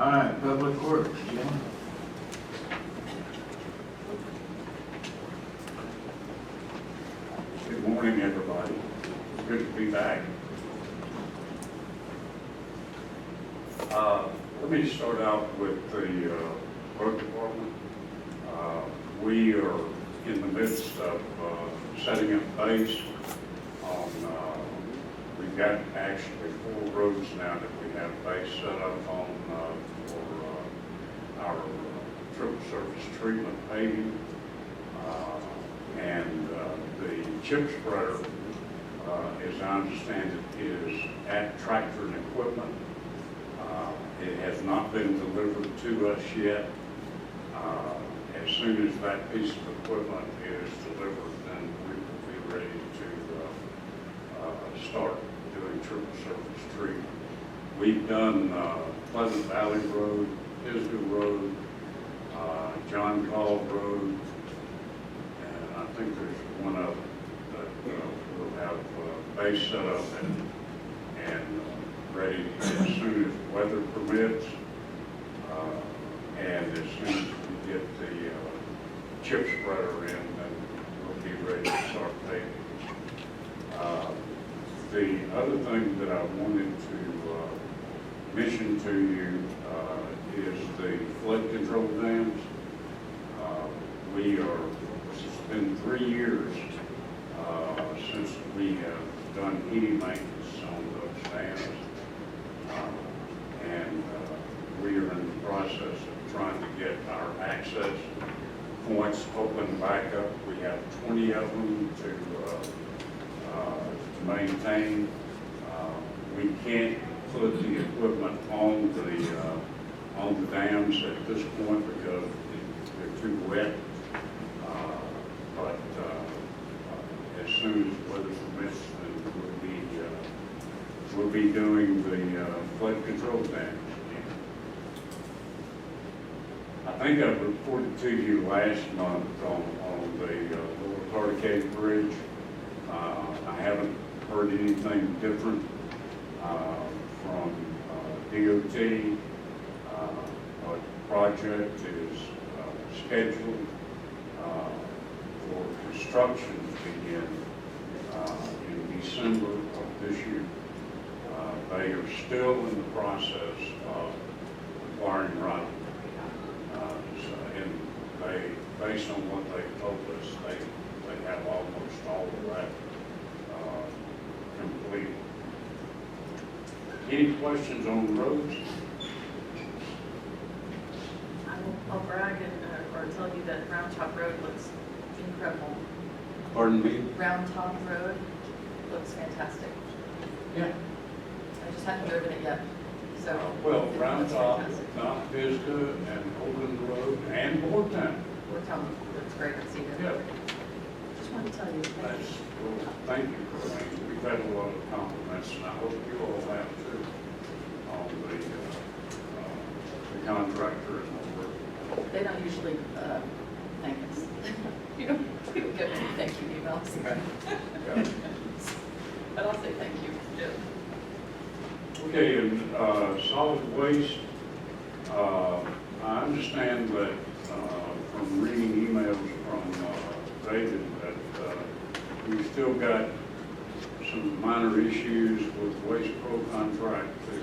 All right, Public Works, Gilmer. Good morning, everybody. It's good to be back. Let me start out with the road department. We are in the midst of setting up base on, we've got actually 4 roads now that we have base set up on for our triple surface treatment paving. And the chip spreader, as I understand it, is at Tractor and Equipment. It has not been delivered to us yet. As soon as that piece of equipment is delivered, then we will be ready to start doing triple surface treatment. We've done Pleasant Valley Road, Isdale Road, John Call Road, and I think there's one other that we'll have base set up and ready as soon as weather permits, and as soon as we get the chip spreader in, then we'll be ready to start paving. The other thing that I wanted to mention to you is the flood control dams. It's been 3 years since we have done any maintenance on those dams. And we are in the process of trying to get our access points open back up. We have 20 of them to maintain. We can't put the equipment on the dams at this point because they're too wet. But as soon as weather permits, then we'll be doing the flood control dams again. I think I reported to you last month on the Lower Cartacade Bridge. I haven't heard anything different from DOT. Our project is scheduled for construction to begin in December of this year. They are still in the process of acquiring right. And based on what they told us, they have almost all of that complete. Any questions on roads? I'll brag or tell you that Round Top Road looks incredible. Pardon me? Round Top Road looks fantastic. Yeah. I just haven't driven it yet, so. Well, it Round looks Top, fantastic. Mount Vista, and Overland Road, and Boardtown. Boardtown looks great, I've seen it. Yeah. Just wanted to tell you. Thank That's, you. well, thank you, Karleen. We've had a lot of compliments, and I hope you all have too, on the contractor and the work. They don't usually thank us. You don't get many thank you emails. Yeah. But I'll say thank you. Yeah. Okay, and solid waste, I understand that from reading emails from David that we've still got some minor issues with Waste Pro contract to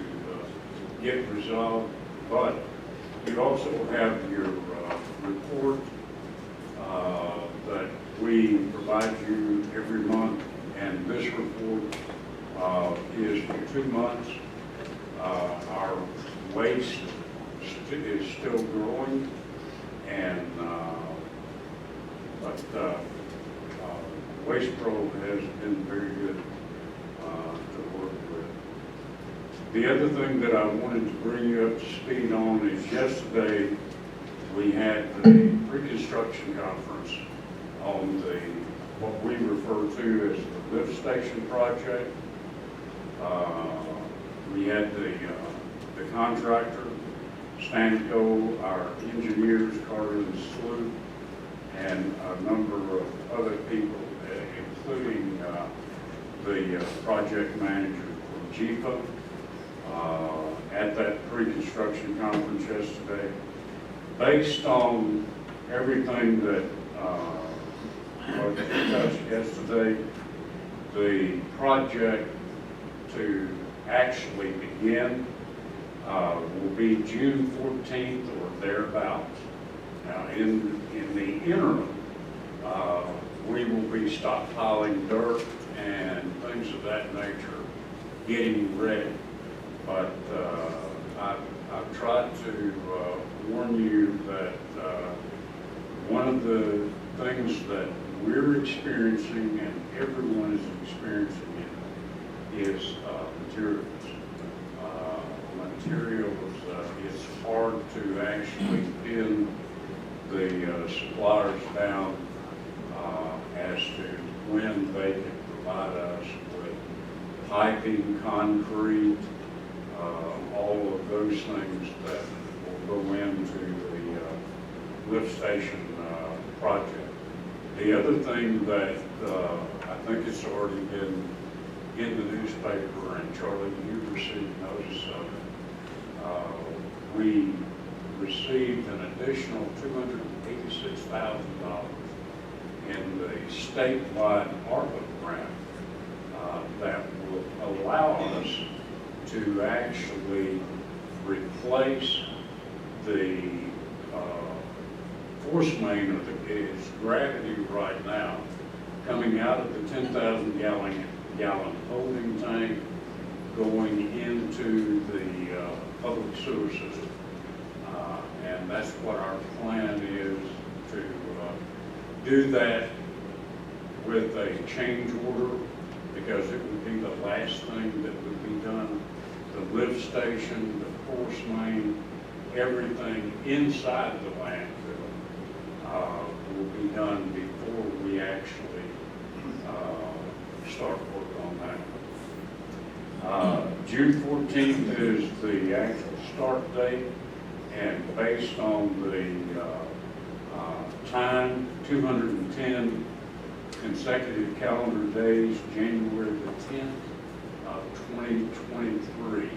get resolved, but you also have your report that we provide you every month, and this report is for 2 months. Our waste is still growing, and but Waste Pro has been very good to work with. The other thing that I wanted to bring you up to speed on is yesterday we had the pre-construction conference on what we refer to as the lift station project. We had the contractor, Stanco, our engineers, Karleen and Sloop, and a number of other people, including the project manager for GEPA, at that pre-construction conference yesterday. Based on everything that was discussed yesterday, the project to actually begin will be June 14th or thereabouts. Now, in the interim, we will be stockpiling dirt and things of that nature, getting ready. But I've tried to warn you that one of the things that we're experiencing and everyone is experiencing is materials. Materials, it's hard to actually pin the suppliers down as to when they can provide us with piping, concrete, all of those things that will go into the lift station project. The other thing that I think it's already been in the newspaper, and Charlie, you received notice of it, we received an additional $286,000 in the statewide ARPA grant that will allow us to actually replace the force main of its gravity right now, coming out of the 10,000 gallon holding tank, going into the public sewer system. And that's what our plan is, to do that with a change order, because it would be the last thing that would be done. The lift station, the force main, everything inside the landfill will be done before we actually start work on that. June 14th is the actual start date, and based on the time, 210 consecutive calendar days, January the 10th of 2023,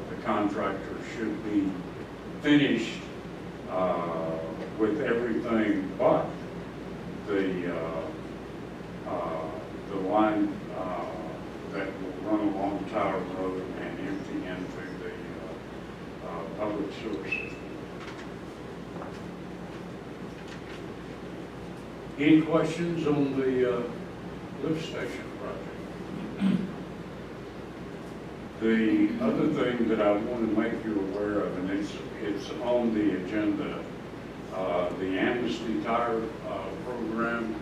the contractor should be finished with everything but the line that will run along Tower Road and empty into the public sewer system. Any questions on the lift station project? The other thing that I want to make you aware of, and it's on the agenda, the Amnesty Tire program.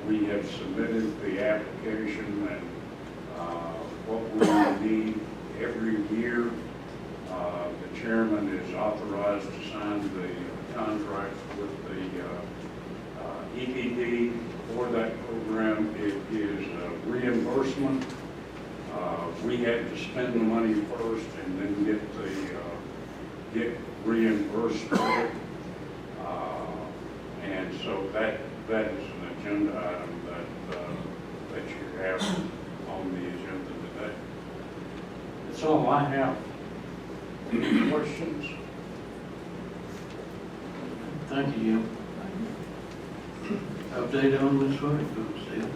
We have submitted the application, and what we need every year, the chairman is authorized to sign the contract with the EPD for that program. It is a reimbursement. We had to spend the money first and then get reimbursed for it. And so that is an agenda item that you have on the agenda today. That's all I have. Any questions? Thank you, Jim. Update on this one, Steve?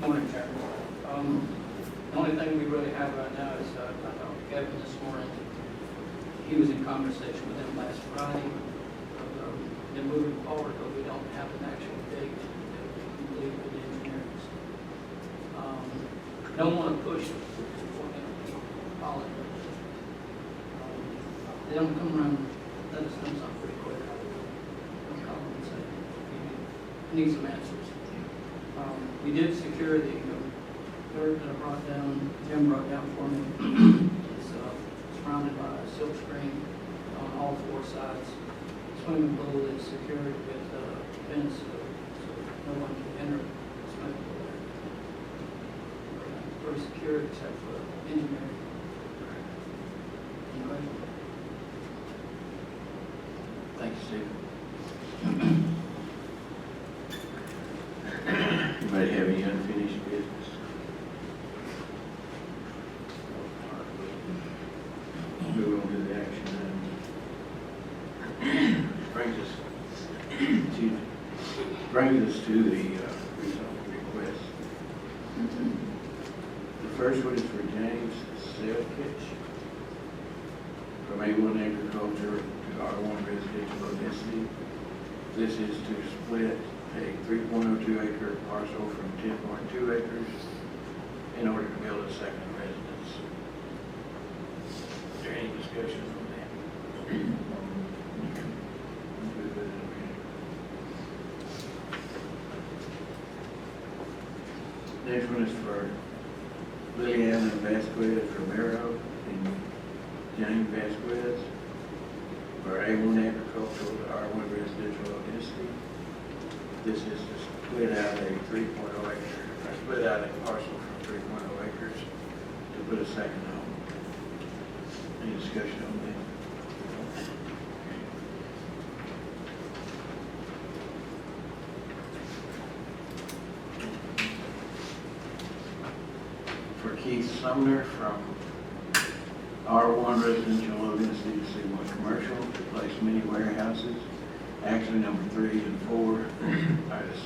Morning, Chairman. The only thing we really have right now is, I talked to Kevin this morning. He was in conversation with him last Friday. Then moving forward, but we don't have an actual date that we complete with the engineers. Don't want to push it for them to follow it. They don't come around and let us know something pretty quick. Don't call them and say, "We need some answers." We did secure the dirt that I brought down, Jim brought down for me. It's surrounded by a silk screen on all four sides. Swimming pool is secured with a fence so no one can enter the swimming pool there. Pretty secure except for engineering. Any questions? Thank you, Steve. Move on to the action item. Brings us to the rezone request. The first one is for James Selkich from A1 agriculture to R1 residential low density. This is to split a 3.02 acre parcel from 10.2 acres in order to build a second residence. Is there any discussion on that? Next one is for Lillian Vasquez Romero and James Vasquez for A1 agricultural to R1 residential low density. This is to split out a 3.0 acre, or split out a parcel from 3.0 acres to put a second home. Any discussion on that? For Keith Sumner from R1 residential low density to C1 commercial to place mini warehouses. Actually, number 3 and 4 are the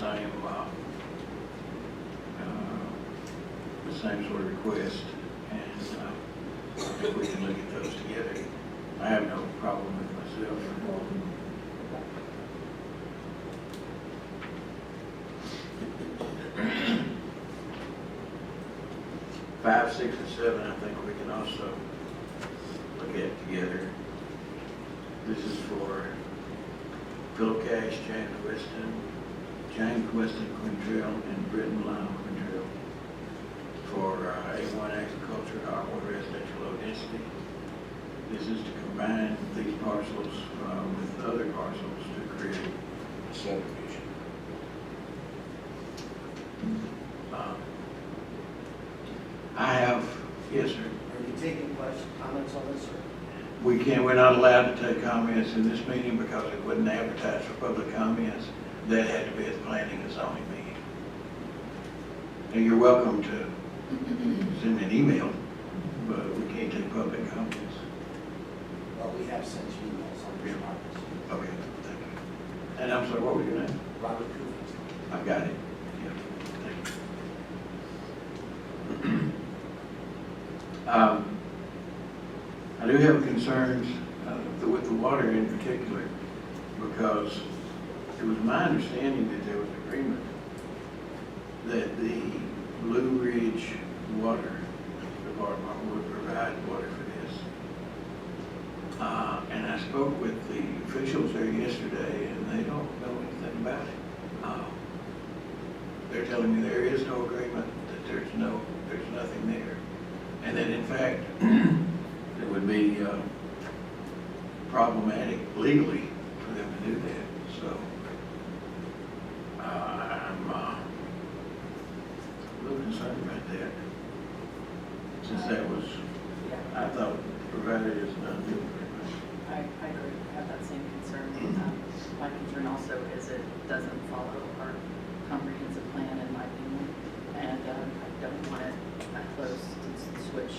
same sort of request, and I think we can look at those together. I have no problem with myself. 5, 6, and 7, I think we can also look at together. This is for Philip Cash, James Weston Quintrell, and Britton Lyle Quintrell for A1 agriculture, R1 residential low density. This is to combine these parcels with other parcels to create a subdivision. Yes, sir. Are you taking comments on this, or? We're not allowed to take comments in this meeting because it wasn't advertised for public comments. That had to be at the planning and zoning meeting. And you're welcome to send me an email, but we can't take public comments. Well, we have sent you emails on your comments. Okay, thank you. And I'm sorry, what was your name? Robert Cooper. I've got it. Yeah, thank you. I do have concerns with the water in particular, because it was my understanding that there was agreement that the Blue Ridge Water Department would provide water for this. And I spoke with the officials there yesterday, and they don't know anything about it. They're telling me there is no agreement, that there's nothing there. And that in fact, it would be problematic legally for them to do that. So I'm a little concerned about that, since that was, I thought, provided as not doing very much. I agree, I have that same concern. My concern also is it doesn't follow our comprehensive plan, in my opinion, and I don't want it that close to switch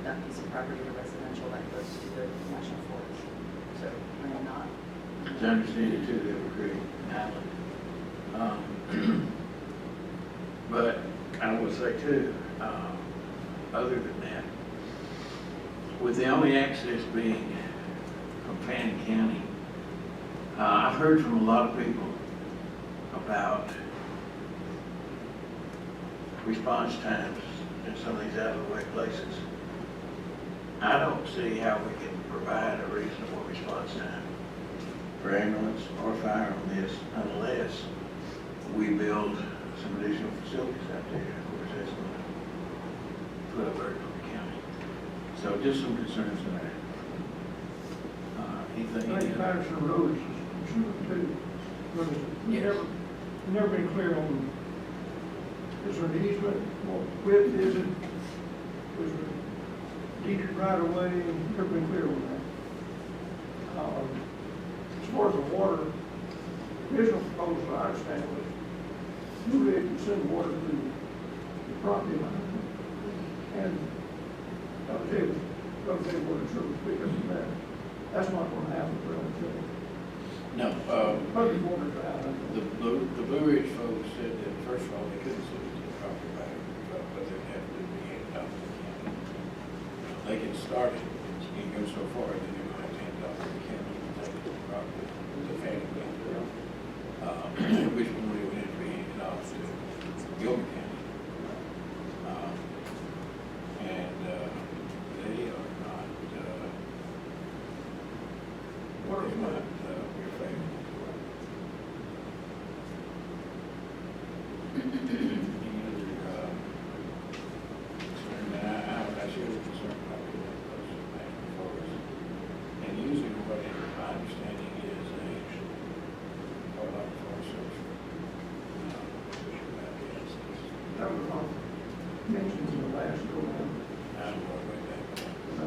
that piece of property to residential that goes to the national forest. So I am not. As I understand it too, they were creating an island. But I will say too, other than that, with the only access being from Fannin County, I've heard from a lot of people about response times in some of these out-of-the-way places. I don't see how we can provide a reasonable response time for ambulance or fire on this unless we build some additional facilities out there. Of course, that's going to put a burden on the county. So just some concerns there. Anything? I think Patterson Road is too, but Yes. never been clear on, is there an easement, what width is it? Was it deeded right away, never been clear on that. As far as the water, original proposal, I understand, was Blue Ridge would send water to the property line. And that was it. Because they would have sort of picked up from that. That's not gonna happen for them. No, Probably more than that. the Blue Ridge folks said that, first of all, they couldn't sue the property value, but they'd have to be handed off to the county. They can start it and go so far, then they're going to have to hand it off to the county and take the property, the family. At which point it would have to be handed off to Gilmer County. And they are not, What they're if not your favorite. Any other, concern? I should have concerned about the postal management for us. And usually what my understanding is or like Forest Service. that was not mentioned in the last go round? I'm going way back. No.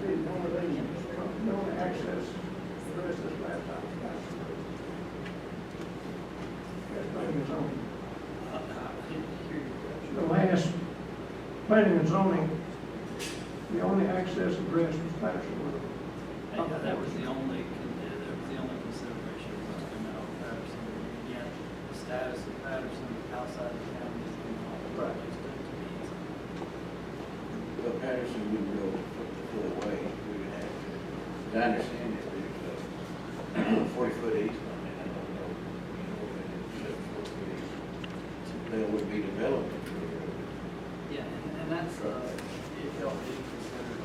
The only access to the rest of this laptop. That's planning and zoning. The last planning and zoning, the only access address was Patterson Road. Yeah, that was the only consideration was to know Patterson. Again, the status of Patterson outside the county is not Right. Well, Patterson wouldn't go the full way. We would have to, as I understand it, there's a 40-foot easement, and I don't know, but it's 40 feet. There would be development. Yeah, and that's, if y'all did consider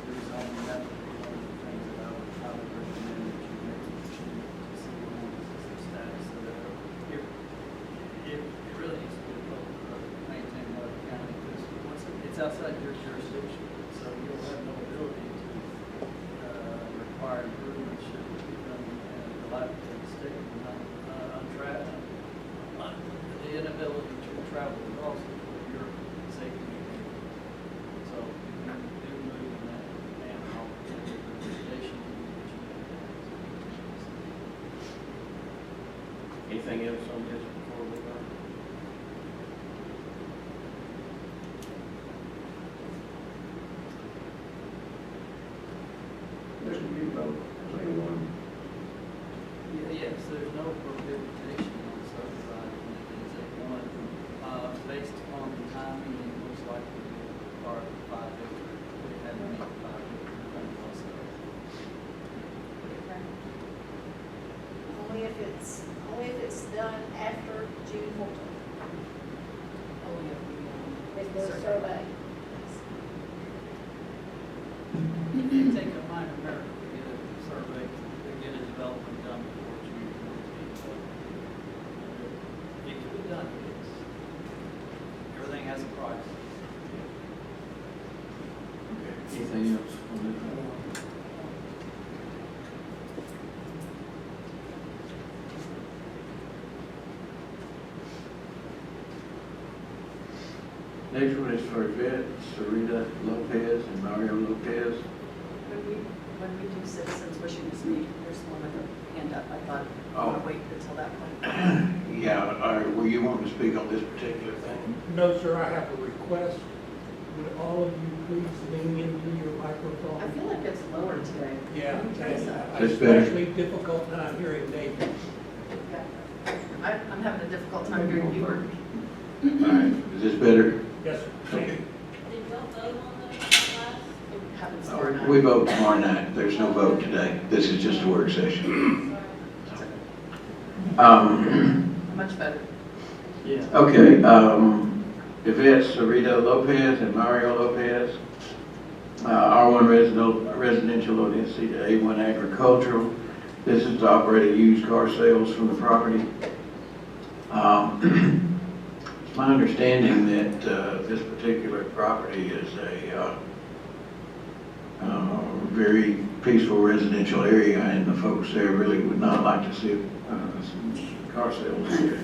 rezoning, that would be one of the things that I would highly recommend that you make to see what is the status of that. It really needs to be maintained by the county, because once it's outside your jurisdiction, so you'll have no ability to require improvements should it become a dilapidated state and untraveled. The inability to travel across it for your safety. So you do move in that manner, I'll give you the recommendation. Anything else on this before we go? This would be about, does anyone, Yes, there's no prohibition on subdividing it as a one. Based on the timing, it looks like it would require 5 acre. We had to meet 5 acre also. Only if it's done after June 14th, Only if with we, the survey. It take a minor miracle to get a survey, to get a development done before June 14th. So it can be done, yes. Everything has a price. Okay. Anything else on this one? Next one is for Yvette, Sarita Lopez, and Mario Lopez. when we do citizens wishing to speak, there's one with a hand up. I thought, I want to wait until that point. Yeah, all right, well, you want to speak on this particular thing? No, sir, I have a request. Would all of you please lean into your I microphone? feel like it's lower today. Yeah, Can you turn this up? That's better. especially difficult time hearing David. Okay. I'm having a difficult time hearing you. All right, is this better? Yes, sir. Thank you. Did y'all vote on those last? It happens tomorrow night. We vote tomorrow night. There's no vote today. This is just a work session. Much better. Yeah. Okay, Yvette, Sarita Lopez, and Mario Lopez. R1 residential low density to A1 agricultural. This is to operate used car sales from the property. It's my understanding that this particular property is a very peaceful residential area, and the folks there really would not like to see some car sales here.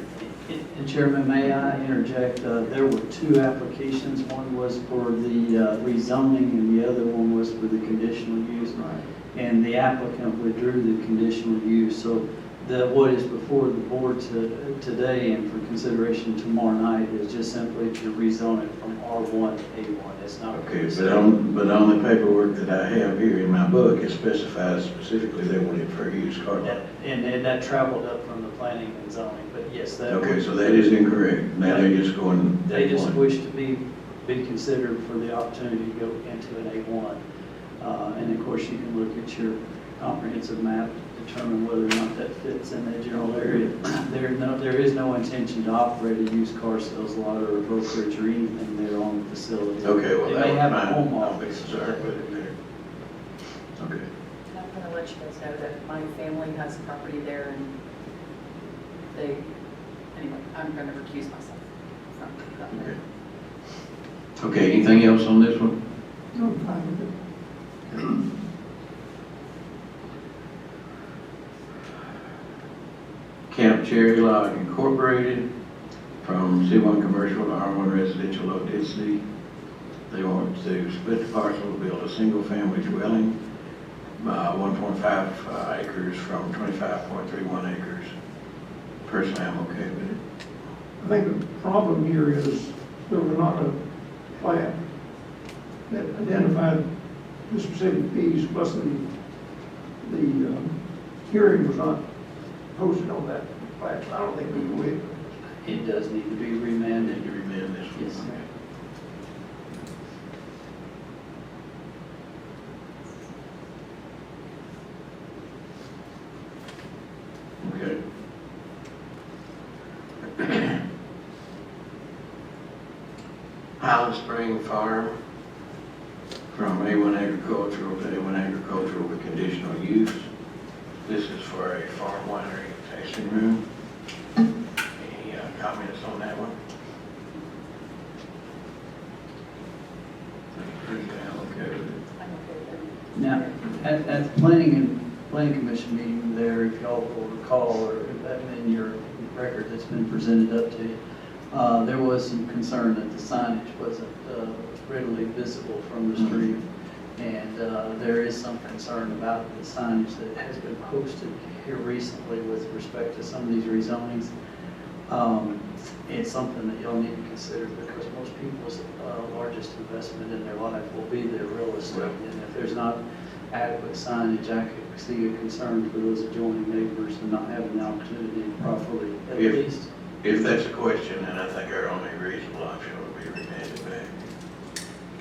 And Chairman, may I interject? There were 2 applications. One was for the rezoning and the other one was for the conditional use. Right. And the applicant withdrew the conditional use. So what is before the board today and for consideration tomorrow night is just simply to rezone it from R1 to A1. It's not. Okay, but on the paperwork that I have here in my book, it specifies specifically they want it for a used car lot. And that traveled up from the planning and zoning, but yes, that. Okay, so that is incorrect. Now they're just going. They just A1. wish to be considered for the opportunity to go into an A1. And of course, you can look at your comprehensive map to determine whether or not that fits in that general area. There is no intention to operate a used car sales lot or a brokerage or anything there on the facility. Okay, well, They that may was have a mine. home I'll be office. concerned with it there. Okay. And I'm gonna let you guys know that my family has property there and anyway, I'm gonna recuse myself from that. Okay. Okay, anything else on this one? No, I'm fine with it. Camp Cherry Log Incorporated, from C1 commercial to R1 residential low density. They want to split the parcel, build a single-family dwelling, 1.5 acres from 25.31 acres. Personally, I'm okay with it. I think the problem here is there was not a plan that identified the specific fees, plus the hearing was not posted on that plan. I don't think we can wait. It does need to be remanded. Need to remand this one. Yes. Okay. Highland Spring Farm, from A1 agricultural to A1 agricultural with conditional use. This is for a farm winery tasting room. Any comments on that one? Okay with it. I'm okay with it. Now, at the planning commission meeting there, if y'all will recall, or if that's in your record that's been presented up to you, there was some concern that the signage wasn't readily visible from the street. And there is some concern about the signage that has been posted here recently with respect to some of these rezonings. It's something that y'all need to consider because most people's largest investment in their life will be their real estate. And if there's not adequate signage, I could see a concern for those adjoining neighbors and not having the opportunity to properly, at least. If that's a question, then I think our only reasonable option would be remanded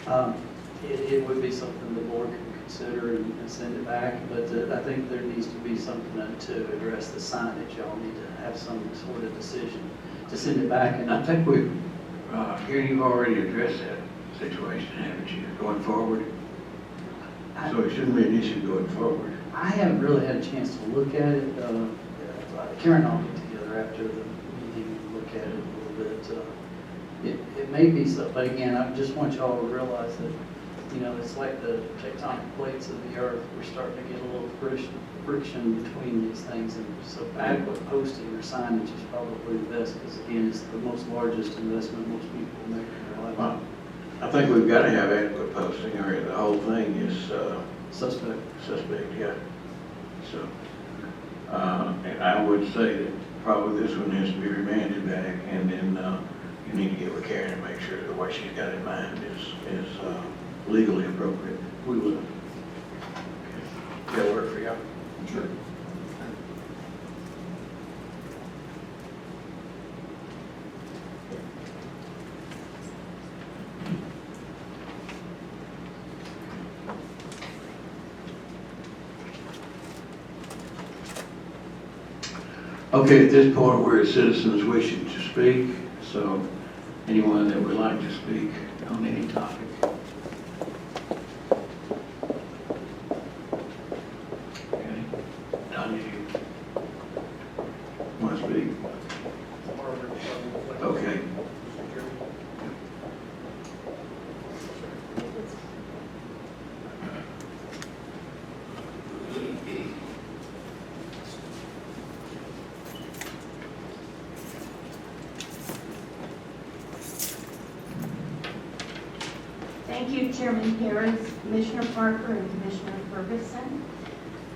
back. It would be something the board could consider and send it back, but I think there needs to be something to address the signage. Y'all need to have some sort of decision to send it back. And I think we've, here you've already addressed that situation, haven't you, going forward? So it shouldn't be an issue going forward. I haven't really had a chance to look at it. Karen and I'll get together after the meeting and look at it a little bit. It may be so, but again, I just want y'all to realize that, you know, it's like the tectonic plates of the earth. We're starting to get a little friction between these things. And so adequate posting or signage is probably the best because again, it's the most largest investment most people make in their life. Well, I think we've got to have adequate posting or the whole thing is Suspect. suspect, yeah. So, and I would say that probably this one has to be remanded back and then you need to get with Karen and make sure that what she's got in mind is legally appropriate. We will. Okay. That'll work for you? Sure. Okay, at this point, we're at citizens wishing to speak, so anyone that would like to speak on any topic. Okay, Don, do you want to speak? Okay. Thank you, Chairman Harris, Commissioner Parker, and Commissioner Ferguson.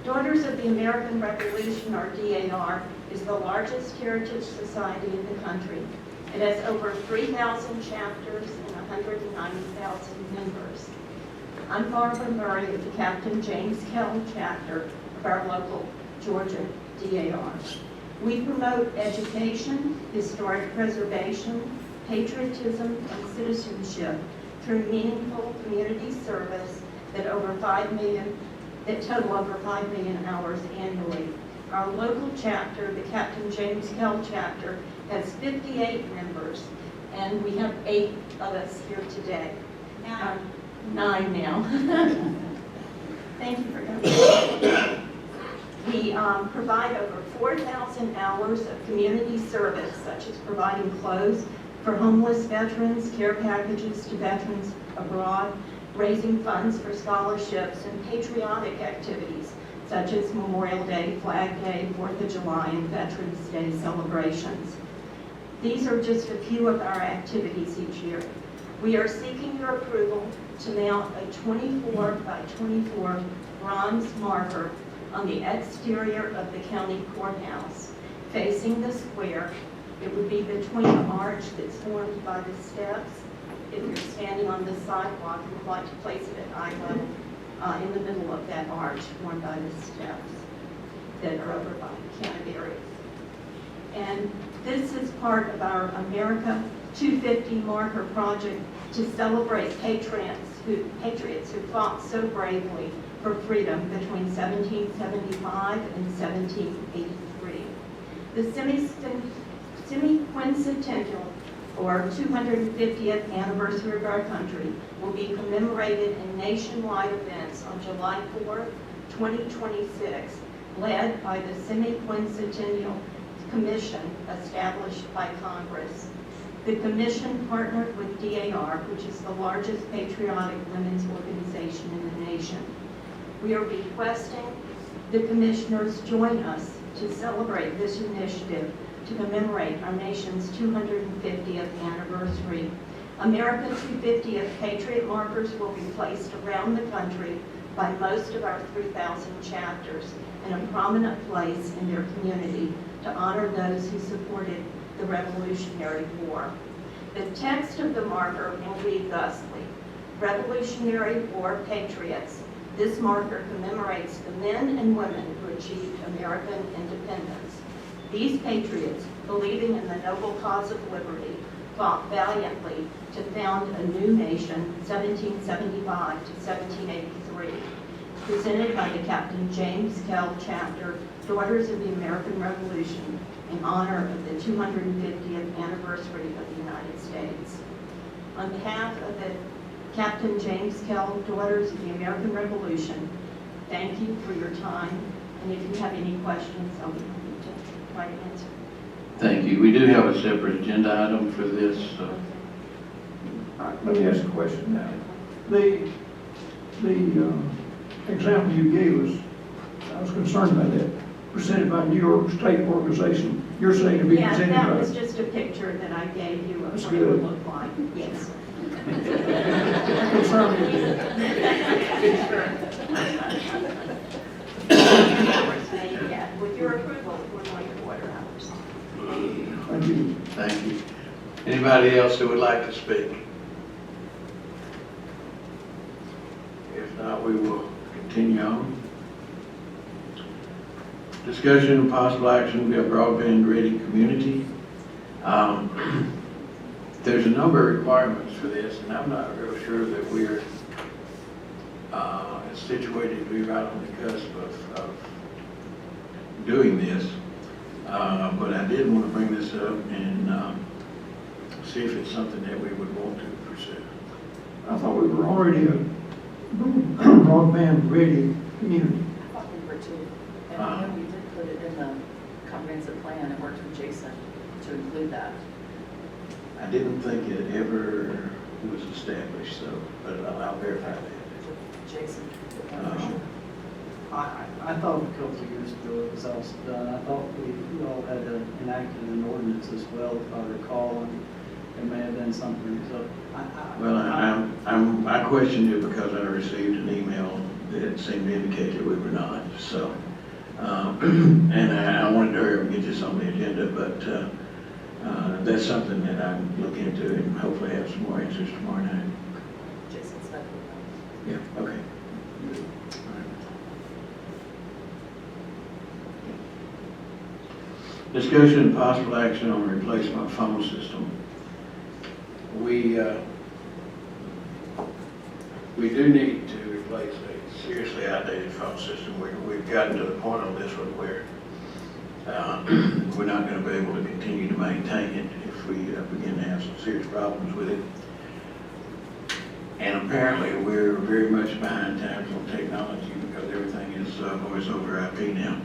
Daughters of the American Revolution, or DAR, is the largest heritage society in the country. It has over 3,000 chapters and 190,000 members. I'm Barbara Murray of the Captain James Kell chapter of our local Georgia DAR. We promote education, historic preservation, patriotism, and citizenship through meaningful community service that total over 5 million hours annually. Our local chapter, the Captain James Kell chapter, has 58 members, and we have 8 of us here today. 9 now. Thank you for coming. We provide over 4,000 hours of community service, such as providing clothes for homeless veterans, care packages to veterans abroad, raising funds for scholarships, and patriotic activities, such as Memorial Day, Flag Day, 4th of July, and Veterans Day celebrations. These are just a few of our activities each year. We are seeking your approval to mount a 24 by 24 bronze marker on the exterior of the county courthouse, facing the square. It would be between the arch that's formed by the steps. If you're standing on the sidewalk, you would like to place it at eye level in the middle of that arch formed by the steps that are over by Canterbury. And this is part of our America 250 marker project to celebrate patriots who fought so bravely for freedom between 1775 and 1783. The semi-quincentennial or 250th anniversary of our country will be commemorated in nationwide events on July 4th, 2026, led by the Semi-Quincentennial Commission established by Congress. The commission partnered with DAR, which is the largest patriotic women's organization in the nation. We are requesting the commissioners join us to celebrate this initiative to commemorate our nation's 250th anniversary. America 250th Patriot markers will be placed around the country by most of our 3,000 chapters in a prominent place in their community to honor those who supported the Revolutionary War. The text of the marker will read thusly: Revolutionary War Patriots. This marker commemorates the men and women who achieved American independence. These patriots, believing in the noble cause of liberty, fought valiantly to found a new nation, 1775 to 1783. Presented by the Captain James Kell chapter, Daughters of the American Revolution, in honor of the 250th anniversary of the United States. On behalf of the Captain James Kell Daughters of the American Revolution, thank you for your time, and if you have any questions, I'll be happy to try to answer. Thank you. We do have a separate agenda item for this. All right, let me ask a question now. The example you gave us, I was concerned by that, presented by New York State organization. You're saying to be Yeah, presented that by... was just a picture that I gave you of That's what it would good. look like. Yes. Concerned me. Yeah, with your approval, we're going to order ours. Thank you. Thank you. Anybody else who would like to speak? If not, we will continue on. Discussion and possible action via broadband ready community. There's a number of requirements for this, and I'm not real sure that we're situated to be right on the cusp of doing this. But I did want to bring this up and see if it's something that we would want to pursue. I thought we were already a broadband ready community. I thought we were too. And I know we did put it in the comprehensive plan and worked with Jason to include that. I didn't think it ever was established, so, but I'll verify that. Jason. I thought a couple of years ago it was also done. I thought we all had enacted an ordinance as well, if I recall, and it may have been something, so. Well, I questioned it because I received an email that seemed to indicate that we were not, so. And I wanted to hurry up and get this on the agenda, but that's something that I'm looking into and hopefully have some more answers tomorrow night. Jason's not here. Yeah, okay. Discussion and possible action on replacement phone system. We do need to replace a seriously outdated phone system. We've gotten to the point on this one where we're not going to be able to continue to maintain it if we begin to have some serious problems with it. And apparently we're very much behind times on technology because everything is voice over IP now.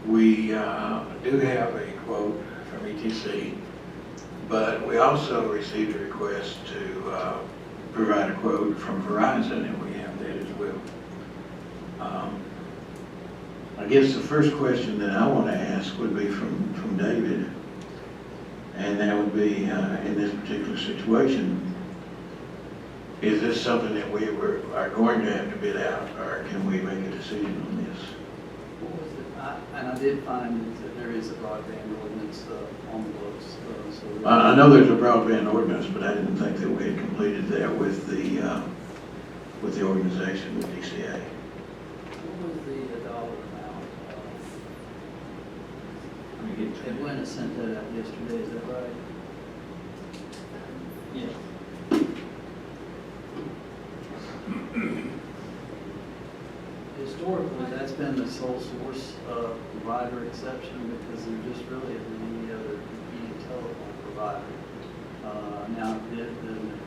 We do have a quote from ETC, but we also received a request to provide a quote from Verizon, and we have that as well. I guess the first question that I want to ask would be from David, and that would be, in this particular situation, is this something that we are going to have to bid out, or can we make a decision on this? What was it? And I did find that there is a broadband ordinance on the books. So I know there's a broadband ordinance, but I didn't think that we had completed that with the organization, with DCA. what was the dollar amount? Let me get to Edwina sent that out yesterday, is that right? Yeah. Historically, that's been the sole source provider exception because there just really isn't any other competing telephone provider. Now,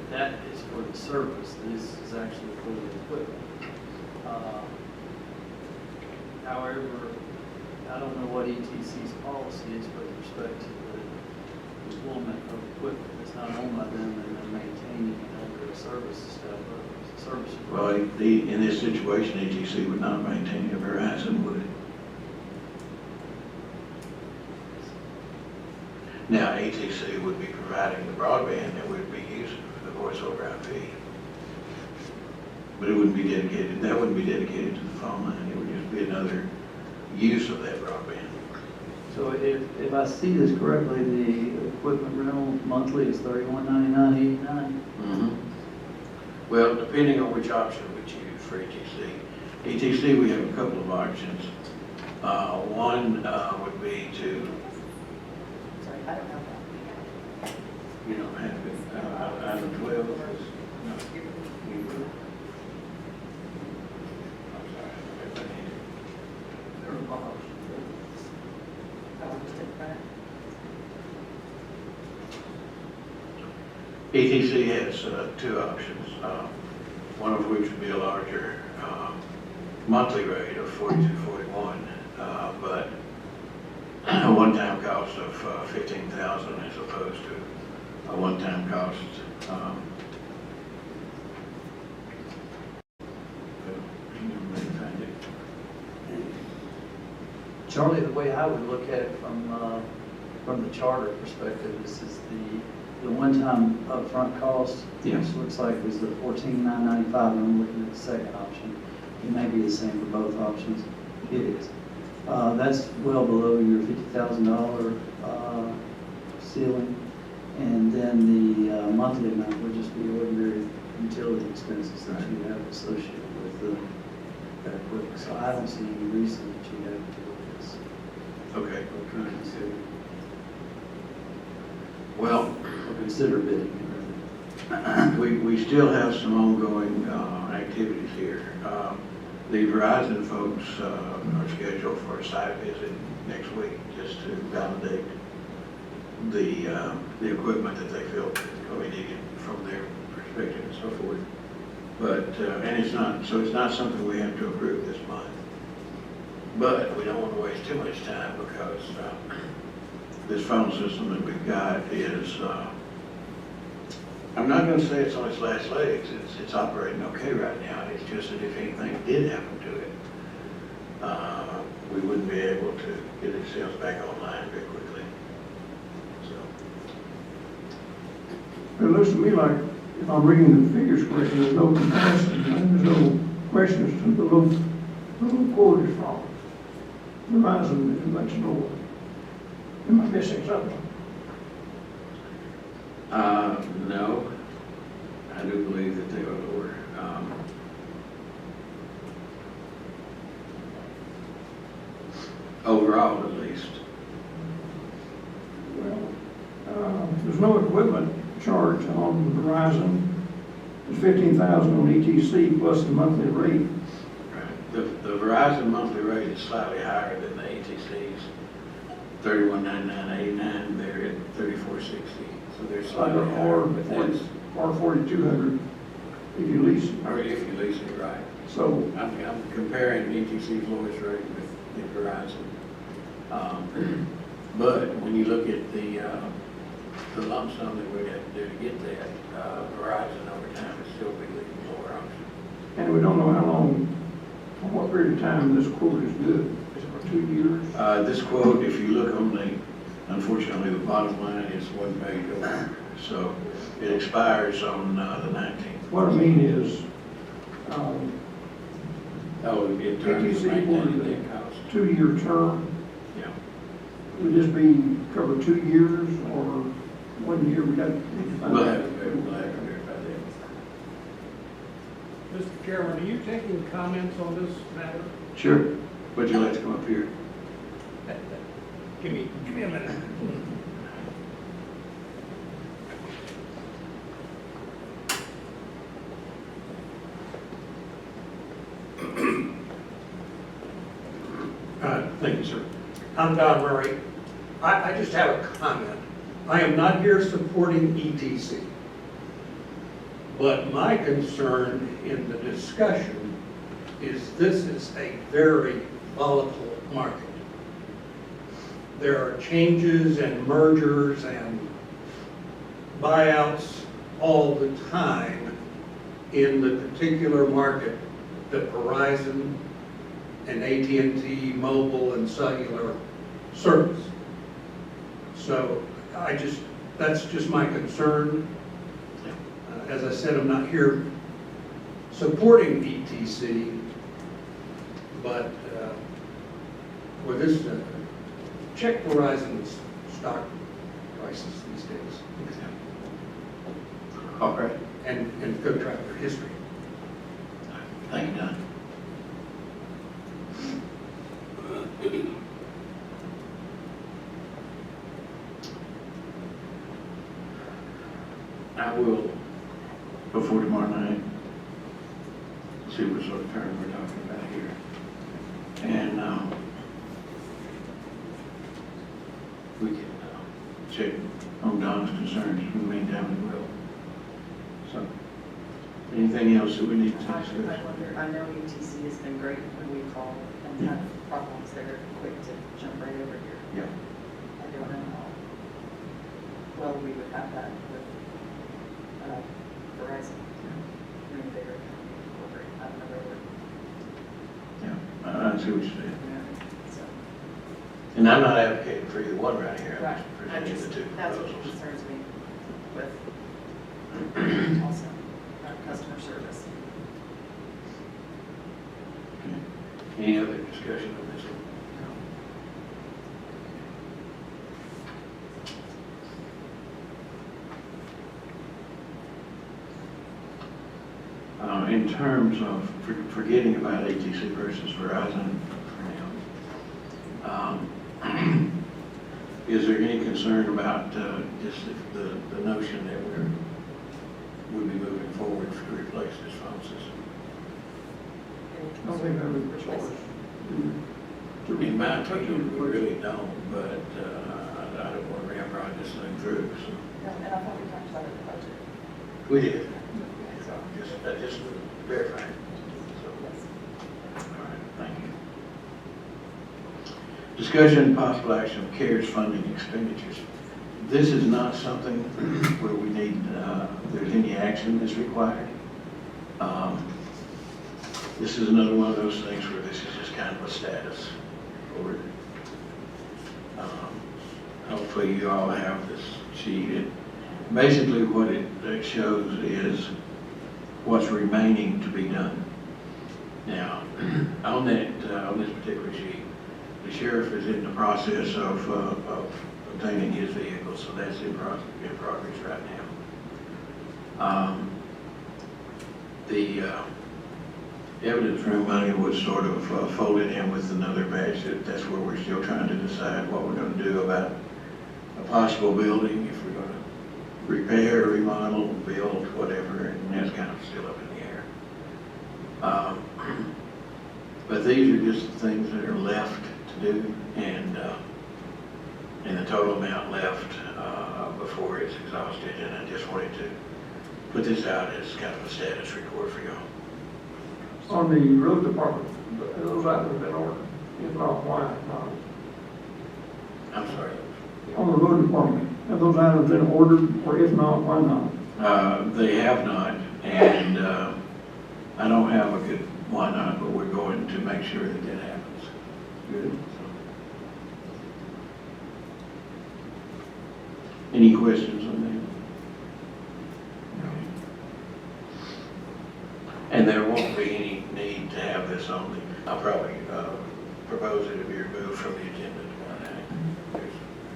that is for the service. This is actually for the equipment. However, I don't know what ETC's policy is with respect to the deployment of equipment that's not owned by them and then maintaining it under a service stuff. Well, in this situation, ETC would not maintain a Verizon, would it? Now, ETC would be providing the broadband that would be used for the voice over IP. But it wouldn't be dedicated, that wouldn't be dedicated to the phone line. It would just be another use of that broadband. So if I see this correctly, the equipment rental monthly is $31.99.89. Mm-hmm. Well, depending on which option we choose for ETC. ETC, we have a couple of options. One would be to, Sorry, I don't know that. you know, have it out of 12. No, you will. I'm sorry, I got that here. There are options. Just in front. ETC has two options, one of which would be a larger monthly rate of $42.41, but a one-time cost of $15,000 as opposed to a one-time cost. Charlie, the way I would look at it from the charter perspective, this is the one-time upfront cost. Yes. This looks like is the $14,995, and I'm looking at the second option. It may be the same for both options. It is. That's well below your $50,000 ceiling, and then the monthly amount would just be ordinary utility expenses that you have associated with that equipment. So I don't see any reason that you have to do this. Okay. Or consider. Well, Or consider bidding. we still have some ongoing activities here. The Verizon folks are scheduled for a site visit next week just to validate the equipment that they feel will be needed from their perspective and so forth. But, and it's not something we have to approve this month. But we don't want to waste too much time because this phone system that we've got is, I'm not going to say it's on its last legs. It's operating okay right now. It's just that if anything did happen to it, we wouldn't be able to get its sales back online very quickly. So, It looks to me like, if I'm reading the figures correctly, there's no comparison, there's no question is to the low quote is from. Verizon is much lower. Am I missing something? No, I do believe that they are lower. Overall, at least. Well, there's no equipment charge on Verizon. There's 15,000 on ETC plus the monthly rate. Right. The Verizon monthly rate is slightly higher than the ATC's, $31.99.89. They're at $34.60, so they're slightly higher. But that's, Or 4,200 if you lease it. or if you lease it, right. So, I'm comparing ETC's lowest rate with the Verizon. But when you look at the lump sum that we have to do to get that, Verizon over time is still be the lower option. and we don't know how long, for what period of time this quote is good. Is it for 2 years? This quote, if you look on unfortunately, the bottom line is 1 page over. So it expires on the 19th. What I mean is, In terms of maintaining that cost. 2-year term, Yeah. would this be cover 2 years or 1 year? We got to find We'll out. have to verify that. Mr. Chairman, are you taking comments on this matter? Sure. Would you like to come up here? Give me a minute. Thank you, sir. I'm Don Murray. I just have a comment. I am not here supporting ETC, but my concern in the discussion is this is a very volatile market. There are changes and mergers and buyouts all the time in the particular market that Verizon and AT&T mobile and cellular service. So that's just my concern. As I said, I'm not here supporting ETC, but with this, check Verizon's stock prices these days. All right. And go track their history. Thank you, Don. I will, before tomorrow night, see what sort of term we're talking about here. And we can check on Don's concerns. In the meantime, we will. So, anything else that we need to I discuss? wonder, I know ETC has been great when we call and have problems. They're quick to jump right over here. Yeah. I don't know how well we would have that with Verizon. I mean, bigger corporate, I don't know where Yeah, I see what you're saying. we're, so. And I'm not advocating for either one right here. I'm Right, just I presenting just, the two that's what proposals. concerns me with also our customer service. Okay. Any other discussion on this one? In terms of forgetting about ATC versus Verizon for now, is there any concern about just the notion that we'll be moving forward to replace this phone system? I don't think that would be a choice. In my opinion, we really don't, but I don't want to ramrod this thing through, so. No, and I thought we talked about it in the budget. We did. So just verifying. So, all right, thank you. Discussion and possible action of CARES funding expenditures. This is not something where we need, there's any action that's required. This is another one of those things where this is just kind of a status for it. Hopefully you all have this sheet. Basically what it shows is what's remaining to be done. Now, on this particular sheet, the sheriff is in the process of obtaining his vehicle, so that's in progress right now. The evidence room money was sort of folded in with another batch. That's where we're still trying to decide what we're going to do about a possible building, if we're going to repair, remodel, build, whatever, and that's kind of still up in the air. But these are just the things that are left to do, and the total amount left before it's exhausted, and I just wanted to put this out as kind of a status report for y'all. On the road department, those items have been ordered, if not, why not? I'm sorry. On the road department, have those items been ordered, or if not, why not? They have not, and I don't have a good why not, but we're going to make sure that that happens. Good. Any questions on that? And there won't be any need to have this on the, I'll probably propose it to be removed from the agenda tomorrow night. There's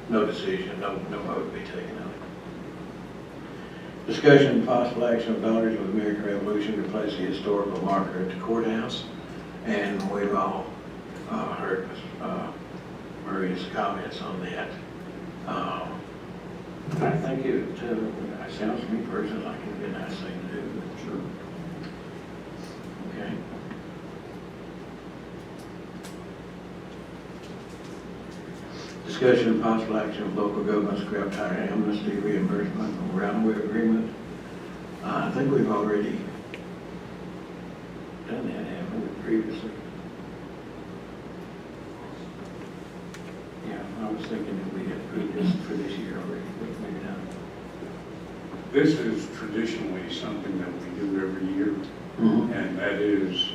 no decision, no vote to be taken on it. Discussion and possible action of Daughters of the American Revolution to replace the historical marker at the courthouse. And we've all heard Murray's comments on that. I think it sounds to me personally like it would be a nice thing to do. Sure. Okay. Discussion and possible action of local government scrap tire amnesty reimbursement from roundway agreement. I think we've already done that, haven't we, previously? Yeah, I was thinking that we had approved this for this year already, but maybe not. This is traditionally something that we do every year, and that is,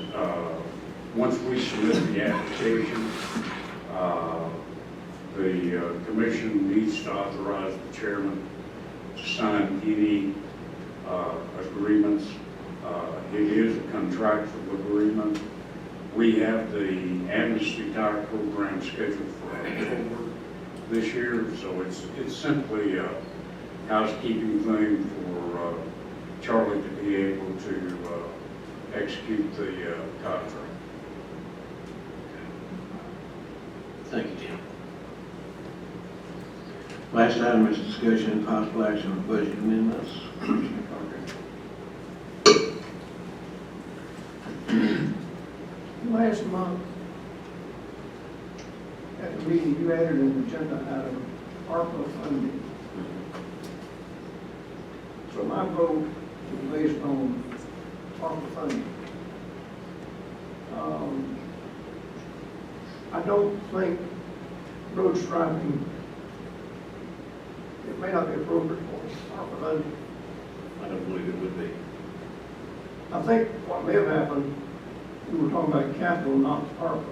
once we submit the application, the commission needs to authorize the chairman to sign any agreements. It is a contractual agreement. We have the amnesty tire program scheduled for October this year, so it's simply a housekeeping thing for Charlie to be able to execute the contract. Thank you, Tim. Last item is discussion and possible action on budget amendments. Commissioner Parker. Last month, at the meeting, you added an agenda item, ARPA funding. So my vote is based on ARPA funding. I don't think road striping, it may not be appropriate for ARPA funding. I don't believe it would be. I think what may have happened, we were talking about capital, not ARPA.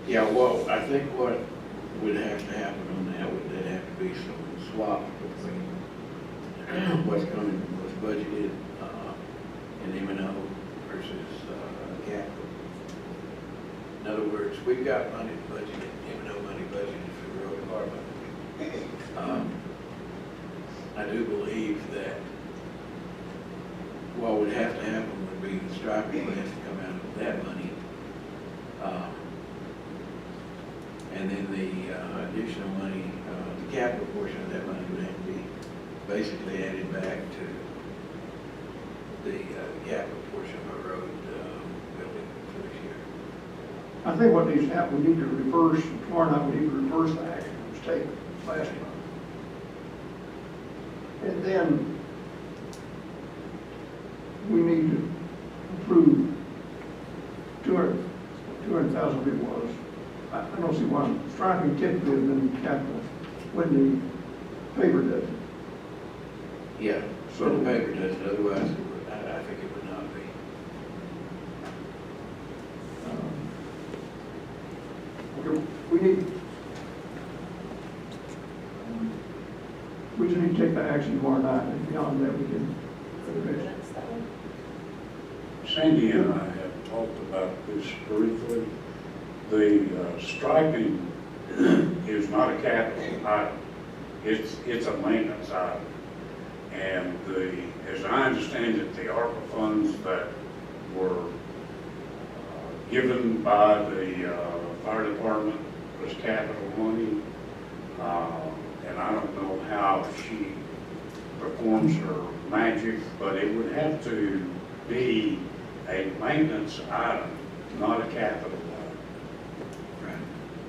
Yeah, well, I think what would have to happen on that would there'd have to be some swap between what's coming, what's budgeted in M&O versus capital. In other words, we've got money budgeted, M&O money budgeted for the road department. I do believe that what would have to happen would be the striping would have to come out of that money. And then the additional money, the capital portion of that money would have to be basically added back to the capital portion of our road building for this year. I think what needs to happen, we need to reverse, tomorrow night, we need to reverse the action that was taken last month. And then we need to approve 200,000 it was. I don't see why striping typically has been capital when the paper does it. Yeah, so the paper does it, otherwise it would, I think it would not be. Okay, we just need to take the action tomorrow night, and beyond that, we can. Sandy and I talked about this briefly. The striping is not a capital item. It's a maintenance item. And as I understand it, the ARPA funds that were given by the fire department was capital money. And I don't know how she performs her magic, but it would have to be a maintenance item, not a capital item. Right.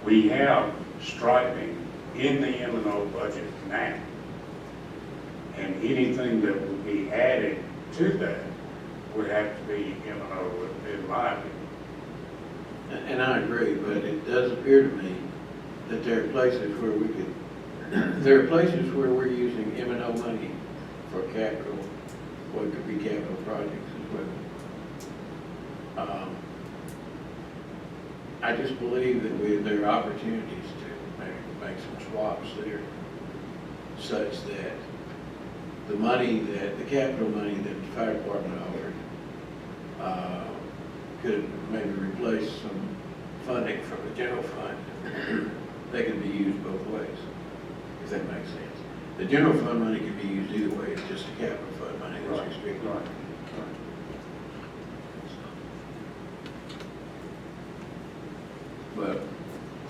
We have striping in the M&O budget now. And anything that would be added to that would have to be M&O, in my opinion. And I agree, but it does appear to me that there are places where we could, there are places where we're using M&O money for capital, what could be capital projects as well. I just believe that there are opportunities to make some swaps there, such that the money that, the capital money that the fire department offered could maybe replace some funding from the general fund. They can be used both ways, if that makes sense. The general fund money can be used either way, it's just the capital fund money that you're speaking of. But,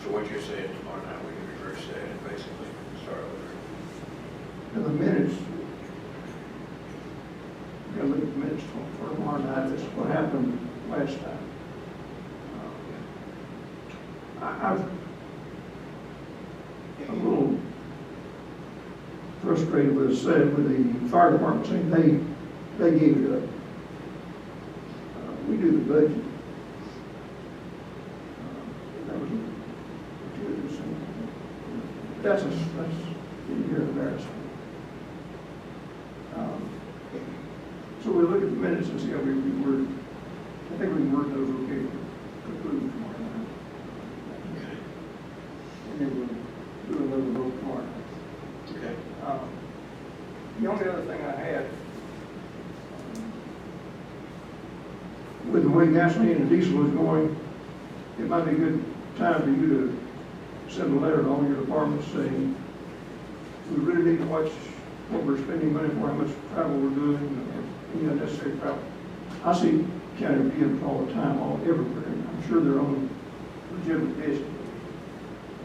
so what you're saying tomorrow night, we can reverse that and basically start over. And the minutes, you gotta look at the minutes for tomorrow night, that's what happened last time. I'm a little frustrated with the fire department saying they gave it up. We do the budget. That was gratuitous. That's in here embarrassing. So we look at the minutes and see how we word. I think we can word those okay for approval tomorrow night. Okay. And then we'll do another vote tomorrow night. Okay. The only other thing I had, with the way gasoline and diesel is going, it might be a good time for you to send a letter to all your departments saying, we really need to watch what we're spending money for, how much travel we're doing, or any unnecessary travel. I see county vehicles all the time, everywhere, and I'm sure they're on legitimate business.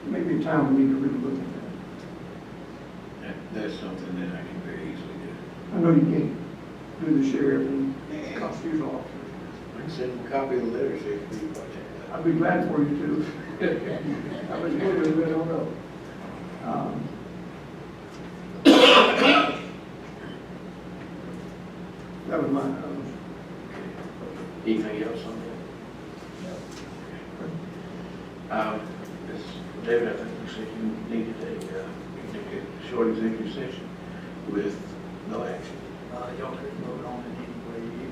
Maybe a time we need to really look at that. That's something that I can very easily do. I know you can't do the sheriff and constitutional officer. I can send them a copy of the letter, so you can read about that. I'd be glad for you to. I was going to, I don't know. That was mine. Anything else on that? David, I think you said you needed a short executive session with no action. Y'all could vote on it anyway, you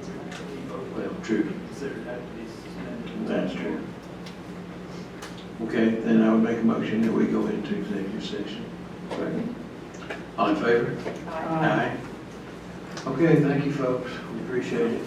vote. Well, true. Consider that to be suspended. That's true. Okay, then I would make a motion that we go into executive session. Second. All in favor? Aye. Okay, thank you, folks. We appreciate it.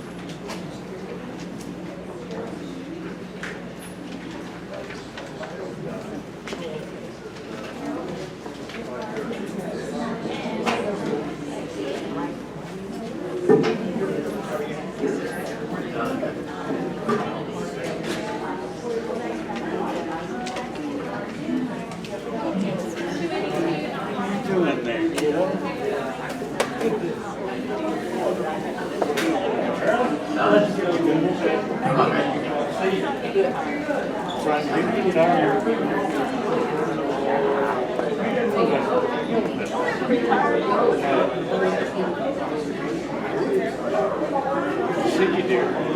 See you, dear.